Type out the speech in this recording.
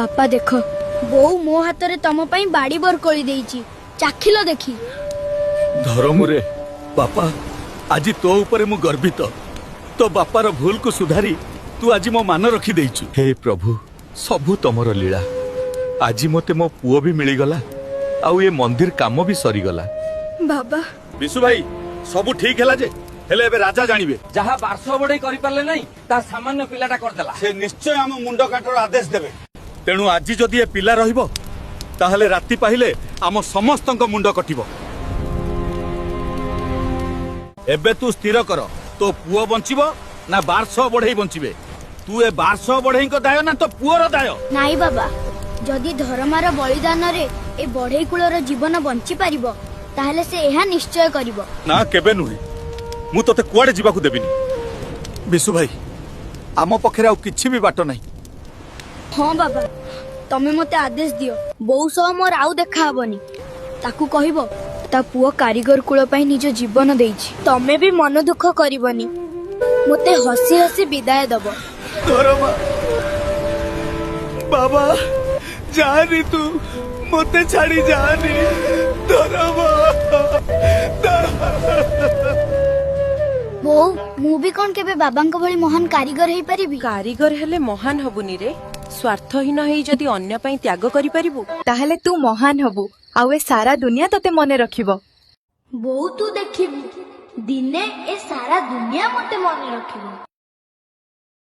बापा देख बोऊ मो हाथ रे तम पई बाड़ी बरकोली देइची चाखिलो देखी धरमुरे बापा आज तो ऊपर मु गर्वित तो बापार भूल को सुधारी तू आज मो मान रखी देइछु। हे प्रभु सबु तमर लीला आज मते मो पुओ भी मिली गला आउ ये मंदिर काम भी सरी गला। बाबा विशु भाई सबु ठीक हैला जे हेले एबे राजा जानिबे जहा 1200 बढई करि परले नै ता सामान्य पिलाटा करदेला से निश्चय हम मुंड काटर आदेश देबे तेणु आज जदि ए पिला रहिबो ताहले राति पाहिले आम समस्तंक मुंड कटिबो। एबे तू स्थिर कर तो पुओ बंचिबो ना 1200 बढई बंचिबे तू ए 1200 बढई को दाय ना तो पुओर दाय नाई बाबा जदि धर्मार बलिदान रे ए बढई कुलर जीवन बंची पारिबो ताहले से एहा निश्चय करिवो ना केबे नुही मु तोते कुआडे जीवा को देबिनी। विशु भाई आम पखरे आ किछि भी बाट नाही। हाँ बाबा तमे मते आदेश दियो बोऊ सह मोर आउ देखा हबनी ताकू कहिबो ता पुओ कारीगर कुल पई निज जीवन देइछि तमे भी मन दुख करिवनी मते हसी हसी विदाय दबो। धर्मा बाबा जानी तू मते छाड़ी जानी धर्मा बोऊ मु भी कोन केबे बाबांक भली महान कारीगर हेई परिबी कारीगर हेले महान हबुनी रे स्वार्थहीन हेई जदि अन्य पई त्याग करि परिबु ताहले तू महान हबु आउ ए सारा दुनिया तते मने रखिबो। बोऊ तू देखिबू दिने ए सारा दुनिया मते मने रखिबो।